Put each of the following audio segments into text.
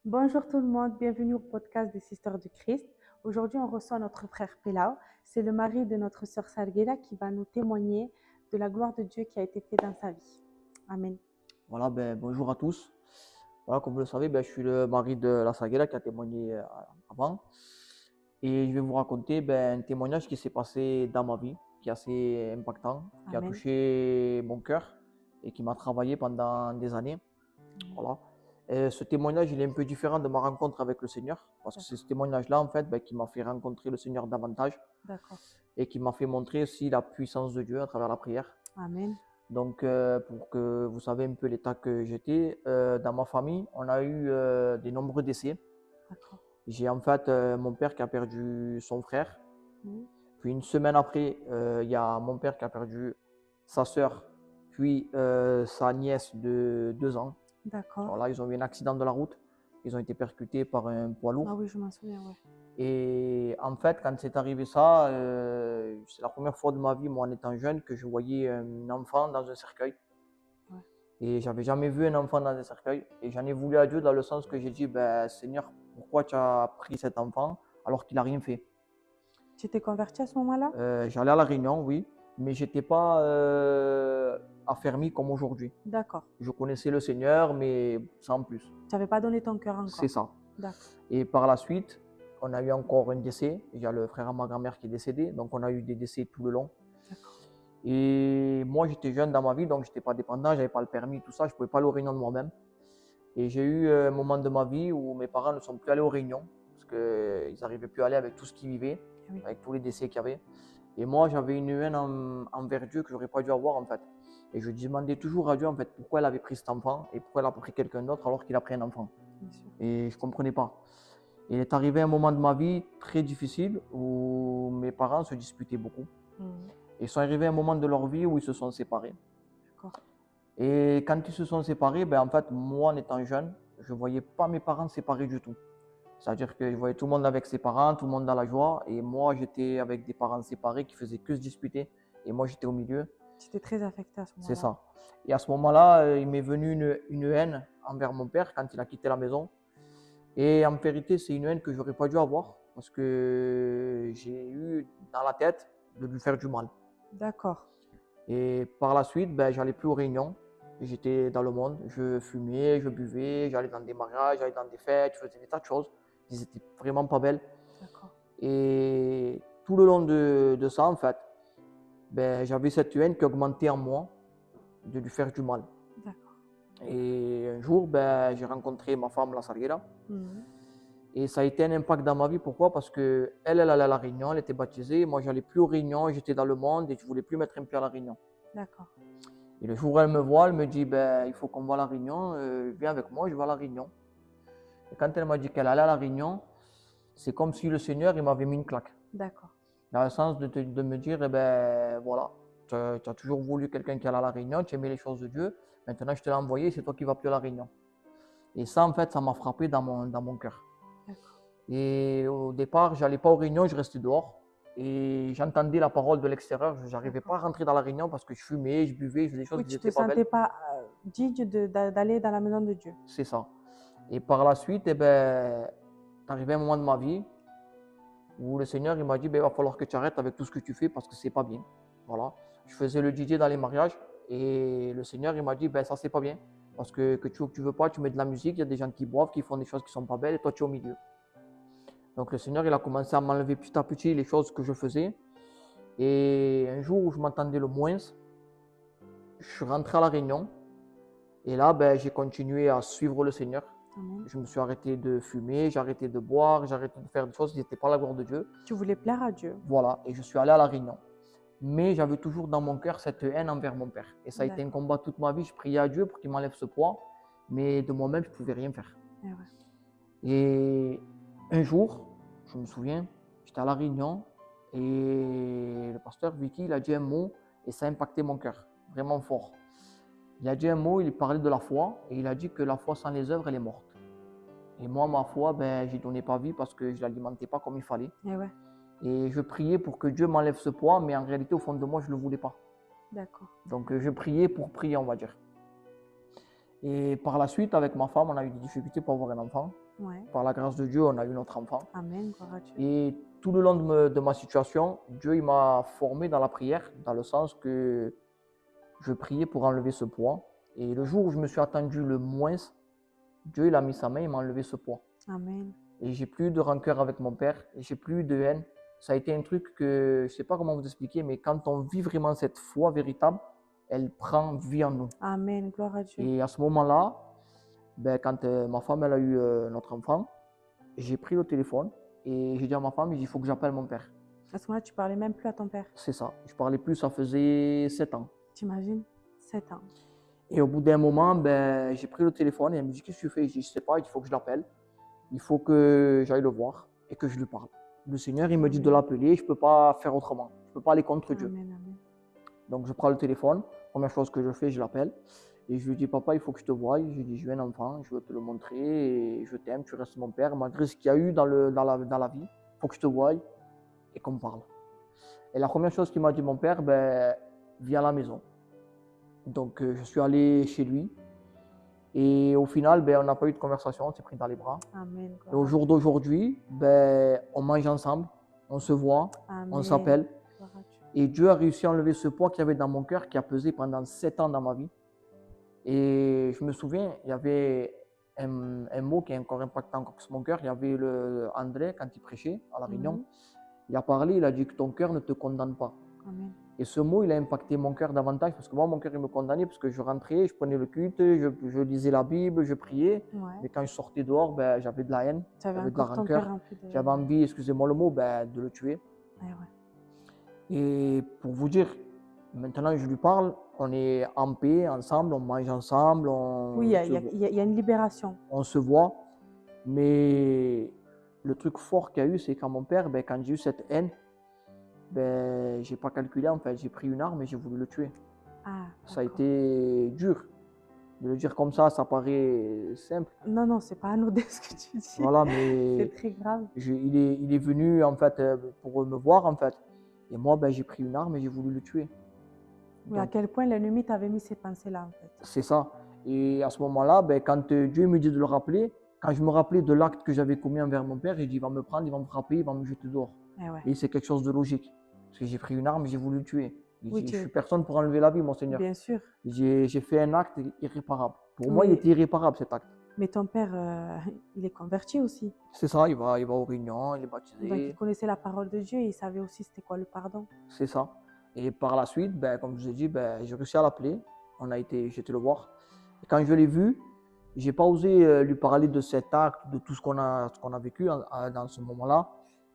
Bonjour tout le monde, bienvenue au podcast des Sisters du Christ. Aujourd'hui, on reçoit notre frère Pelao. C'est le mari de notre sœur Sarguera qui va nous témoigner de la gloire de Dieu qui a été faite dans sa vie. Amen. Voilà, bonjour à tous. Voilà, comme vous le savez, je suis le mari de la Sarguera qui a témoigné avant. Et je vais vous raconter un témoignage qui s'est passé dans ma vie, qui est assez impactant, qui a Amen. touché mon cœur et qui m'a travaillé pendant des années. Voilà. Et ce témoignage, il est un peu différent de ma rencontre avec le Seigneur, parce que c'est ce témoignage-là, en fait, qui m'a fait rencontrer le Seigneur davantage D'accord. et qui m'a fait montrer aussi la puissance de Dieu à travers la prière. Amen. Donc, pour que vous savez un peu l'état que j'étais, dans ma famille, on a eu de nombreux décès. D'accord. J'ai en fait mon père qui a perdu son frère. Mhm. Puis une semaine après, il y a mon père qui a perdu sa sœur, puis sa nièce de 2 ans. D'accord. Alors là, ils ont eu un accident de la route. Ils ont été percutés par un poids Ah lourd. oui, je m'en souviens, ouais. Et en fait, quand c'est arrivé ça, c'est la première fois de ma vie, moi en étant jeune, que je voyais un enfant dans un cercueil. Ouais. Et j'avais jamais vu un enfant dans un cercueil. Et j'en ai voulu à Dieu dans le sens que j'ai dit, Seigneur, pourquoi tu as pris cet enfant alors qu'il n'a rien fait? Tu t'es converti à ce moment-là? J'allais à la réunion, oui, mais j'étais pas affermi comme aujourd'hui. D'accord. Je connaissais le Seigneur, mais sans plus. Tu n'avais pas donné ton cœur C'est encore. ça. D'accord. Et par la suite, on a eu encore un décès. Il y a le frère à ma grand-mère qui est décédé, donc on a eu des décès tout le long. D'accord. Et moi, j'étais jeune dans ma vie, donc je n'étais pas dépendant, j'avais pas le permis, tout ça, je pouvais pas aller aux réunions de moi-même. Et j'ai eu un moment de ma vie où mes parents ne sont plus allés aux réunions parce qu'ils n'arrivaient plus à aller avec tout ce qu'ils vivaient, Oui. avec tous les décès qu'il y avait. Et moi, j'avais une haine envers Dieu que j'aurais pas dû avoir en fait. Et je demandais toujours à Dieu en fait pourquoi elle avait pris cet enfant et pourquoi elle a pris quelqu'un d'autre alors qu'il a pris un enfant. Bien sûr. Et je comprenais pas. Et il est arrivé un moment de ma vie très difficile où mes parents se disputaient beaucoup. Mhm. Et ils sont arrivés à un moment de leur vie où ils se sont séparés. D'accord. Et quand ils se sont séparés, en fait, moi en étant jeune, je ne voyais pas mes parents séparés du tout. C'est-à-dire que je voyais tout le monde avec ses parents, tout le monde dans la joie, et moi j'étais avec des parents séparés qui faisaient que se disputer, et moi j'étais au milieu, Tu étais très affecté à ce c'est moment-là. ça. Et à ce moment-là, il m'est venu une haine envers mon père quand il a quitté la maison. Et en vérité, c'est une haine que j'aurais pas dû avoir, parce que j'ai eu dans la tête de lui faire du mal. D'accord. Et par la suite, j'allais plus aux réunions. J'étais dans le monde, je fumais, je buvais, j'allais dans des mariages, j'allais dans des fêtes, je faisais des tas de choses qui n'étaient vraiment pas belles. D'accord. Et tout le long de ça, en fait, j'avais cette haine qui augmentait en moi de lui faire du mal. D'accord. Et un jour, j'ai rencontré ma femme, la Sarguera. Mhm. Et ça a été un impact dans ma vie. Pourquoi? Parce qu'elle, elle allait à la réunion, elle était baptisée. Moi, j'allais plus aux réunions, j'étais dans le monde et je voulais plus mettre un pied à la réunion. D'accord. Et le jour où elle me voit, elle me dit, il faut qu'on va à la réunion, viens avec moi, je vais à la réunion. Et quand elle m'a dit qu'elle allait à la réunion, c'est comme si le Seigneur, il m'avait mis une claque. D'accord. Dans le sens de me dire, voilà, tu as toujours voulu quelqu'un qui allait à la réunion, tu aimais les choses de Dieu, maintenant je te l'ai envoyé, c'est toi qui vas plus à la réunion. Et ça, en fait, ça m'a frappé dans mon cœur. D'accord. Et au départ, je n'allais pas aux réunions, je restais dehors. Et j'entendais la parole de l'extérieur, je n'arrivais pas à rentrer dans la réunion parce que je fumais, je buvais, je faisais des choses Oui, qui tu te n'étaient pas belles. sentais pas digne d'aller dans la maison de Dieu. C'est ça. Et par la suite, arrivé un moment de ma vie où le Seigneur il m'a dit, il va falloir que tu arrêtes avec tout ce que tu fais parce que c'est pas bien. Voilà. Je faisais le DJ dans les mariages et le Seigneur il m'a dit, ça c'est pas bien. Parce que tu veux ou que tu veux pas, tu mets de la musique, il y a des gens qui boivent, qui font des choses qui sont pas belles et toi tu es au milieu. Donc le Seigneur il a commencé à m'enlever petit à petit les choses que je faisais. Et un jour où je m'entendais le moins, je suis rentré à la réunion et là j'ai continué à suivre le Seigneur. Amen. Je me suis arrêté de fumer, j'ai arrêté de boire, j'ai arrêté de faire des choses qui n'étaient pas la gloire de Dieu. Tu voulais plaire à Dieu. Voilà, et je suis allé à la réunion. Mais j'avais toujours dans mon cœur cette haine envers mon père. Et ça a été un combat toute ma vie. Je priais à Dieu pour qu'il m'enlève ce poids, mais de moi-même, je ne pouvais rien faire. Eh ouais. Et un jour, je me souviens, j'étais à la réunion et le pasteur Vicky, il a dit un mot et ça a impacté mon cœur, vraiment fort. Il a dit un mot, il parlait de la foi et il a dit que la foi sans les œuvres, elle est morte. Et moi, ma foi, j'y donnais pas vie parce que je ne l'alimentais pas comme il fallait. Eh ouais. Et je priais pour que Dieu m'enlève ce poids, mais en réalité, au fond de moi, je ne le voulais pas. D'accord. Donc, je priais pour prier, on va dire. Et par la suite, avec ma femme, on a eu des difficultés pour avoir un enfant. Ouais. Par la grâce de Dieu, on a eu notre enfant. Amen. Gloire à Dieu. Et tout le long de ma situation, Dieu il m'a formé dans la prière, dans le sens que je priais pour enlever ce poids. Et le jour où je me suis attendu le moins, Dieu il a mis sa main, il m'a enlevé ce poids. Amen. Et j'ai plus de rancœur avec mon père, et j'ai plus de haine. Ça a été un truc que je sais pas comment vous expliquer, mais quand on vit vraiment cette foi véritable, elle prend vie en nous. Amen. Gloire à Dieu. Et à ce moment-là, ben, quand ma femme elle a eu notre enfant, j'ai pris le téléphone et j'ai dit à ma femme, il faut que j'appelle mon père. À ce moment-là, tu parlais même plus à ton père. C'est ça. Je parlais plus, ça faisait 7 ans. T'imagines? 7 ans. Et au bout d'un moment, ben, j'ai pris le téléphone et elle me dit, qu'est-ce que tu fais? Je dis, je sais pas, il faut que je l'appelle. Il faut que j'aille le voir et que je lui parle. Le Seigneur, il me dit de l'appeler, je ne peux pas faire autrement. Je ne peux pas aller contre Dieu. Amen. Amen. Donc je prends le téléphone, première chose que je fais, je l'appelle. Et je lui dis, papa, il faut que je te voie. Je lui dis, je veux un enfant, je veux te le montrer et je t'aime, tu restes mon père. Malgré ce qu'il y a eu dans la vie, il faut que je te voie et qu'on parle. Et la première chose qu'il m'a dit mon père, ben, viens à la maison. Donc je suis allé chez lui. Et au final, ben, on n'a pas eu de conversation, on s'est pris dans les bras. Amen. Et au jour d'aujourd'hui, ben, on mange ensemble, on se voit, on s'appelle. Et Dieu a réussi à enlever ce poids qu'il y avait dans mon cœur, qui a pesé pendant 7 ans dans ma vie. Et je me souviens, il y avait un mot qui est encore impactant encore sur mon cœur. Il y avait André, quand il prêchait à la Réunion, il a parlé, il a dit que ton cœur ne te condamne pas. Amen. Et ce mot, il a impacté mon cœur davantage parce que moi, mon cœur, il me condamnait parce que je rentrais, je prenais le culte, je lisais la Bible, je priais. Ouais. Mais quand je sortais dehors, ben, j'avais de la haine, j'avais de la rancœur. J'avais envie, excusez-moi le mot, ben, de le tuer. Ouais. Et pour vous dire, maintenant je lui parle, on est en paix ensemble, on mange ensemble, Oui, il y a une libération. on se voit. Mais le truc fort qu'il y a eu, c'est quand mon père, ben, quand j'ai eu cette haine, ben, j'ai pas calculé en fait, j'ai pris une arme et j'ai voulu le tuer. Ah, ça a été dur. De le dire comme ça paraît simple. Non, non, c'est pas anodin ce que tu dis. Voilà, mais c'est très grave. Il est venu en fait pour me voir en fait. Et moi, ben, j'ai pris une arme et j'ai voulu le tuer. Oui, à quel point l'ennemi t'avait mis ces pensées-là en fait. C'est ça. Et à ce moment-là, ben, quand Dieu me dit de le rappeler, quand je me rappelais de l'acte que j'avais commis envers mon père, il dit il va me prendre, il va me frapper, il va me jeter dehors. Et c'est quelque chose de logique. Parce que j'ai pris une arme et j'ai voulu le tuer. Je suis personne pour enlever la vie, mon Seigneur. Bien sûr. J'ai fait un acte irréparable. Pour moi, il était irréparable cet acte. Mais ton père, il est converti aussi. C'est ça, il va aux réunions, il est baptisé. Donc il connaissait la parole de Dieu et il savait aussi c'était quoi le pardon. C'est ça. Et par la suite, ben, comme je vous ai dit, ben, j'ai réussi à l'appeler. J'étais le voir. Et quand je l'ai vu, j'ai pas osé lui parler de cet acte, de tout ce qu'on a vécu dans ce moment-là.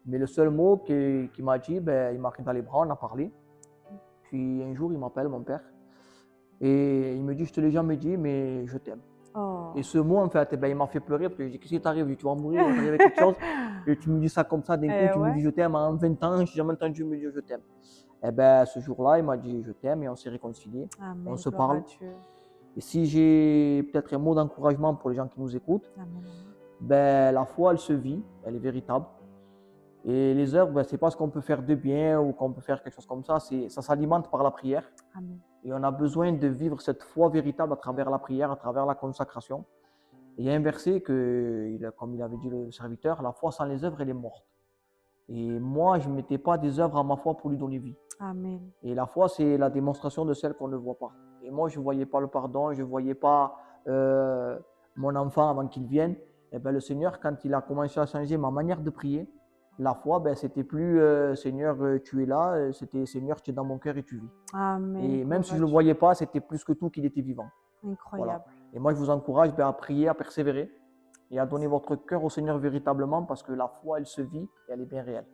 Mais le seul mot qu'il m'a dit, ben, il m'a pris dans les bras, on a parlé. Puis un jour, il m'appelle, mon père. Et il me dit, je te l'ai jamais dit, mais je t'aime. Oh. Et ce mot, en fait, ben, il m'a fait pleurer parce que je dis, qu'est-ce qui t'arrive? Tu vas mourir, il va t'arriver quelque chose. Et tu me dis ça comme ça, d'un coup, tu me dis je t'aime. En 20 ans, je n'ai jamais entendu me dire je t'aime. Et ben, ce jour-là, il m'a dit je t'aime et on s'est réconciliés. Amen, on se parle. Et si j'ai peut-être un mot d'encouragement pour les gens qui nous écoutent, ben, la foi, elle se vit, elle est véritable. Et les œuvres, ben, ce n'est pas ce qu'on peut faire de bien ou qu'on peut faire quelque chose comme ça. Ça s'alimente par la prière. Amen. Et on a besoin de vivre cette foi véritable à travers la prière, à travers la consacration. Et il y a un verset comme il avait dit le serviteur, la foi sans les œuvres, elle est morte. Et moi, je ne mettais pas des œuvres à ma foi pour lui donner vie. Amen. Et la foi, c'est la démonstration de celle qu'on ne voit pas. Et moi, je ne voyais pas le pardon, je ne voyais pas mon enfant avant qu'il vienne. Et ben, le Seigneur, quand il a commencé à changer ma manière de prier, la foi, ben, c'était plus Seigneur, tu es là, c'était Seigneur, tu es dans mon cœur et tu vis. Amen. Et même si je ne le voyais pas, c'était plus que tout qu'il était vivant. Incroyable. Voilà. Et moi, je vous encourage à prier, à persévérer et à donner votre cœur au Seigneur véritablement parce que la foi, elle se vit et elle est bien réelle.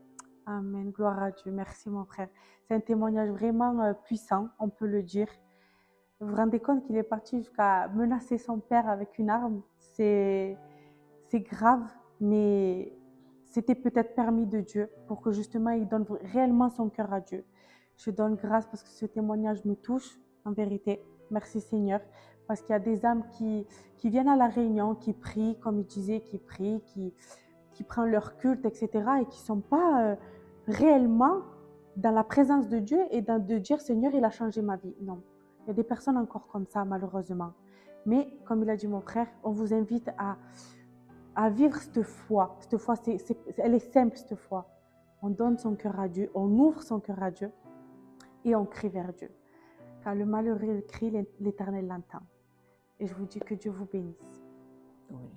Amen. Gloire à Dieu. Merci, mon frère. C'est un témoignage vraiment puissant, on peut le dire. Vous vous rendez compte qu'il est parti jusqu'à menacer son père avec une arme? C'est grave, mais c'était peut-être permis de Dieu pour que justement il donne réellement son cœur à Dieu. Je donne grâce parce que ce témoignage me touche, en vérité. Merci Seigneur. Parce qu'il y a des âmes qui viennent à la réunion, qui prient, comme il disait, qui prient, qui prennent leur culte, etc. et qui ne sont pas réellement dans la présence de Dieu et de dire Seigneur, il a changé ma vie. Non, il y a des personnes encore comme ça, malheureusement. Mais comme il a dit mon frère, on vous invite à vivre cette foi. Cette foi, elle est simple, cette foi. On donne son cœur à Dieu, on ouvre son cœur à Dieu et on crie vers Dieu. Car le malheureux crie, l'Éternel l'entend. Et je vous dis que Dieu vous bénisse. Oui.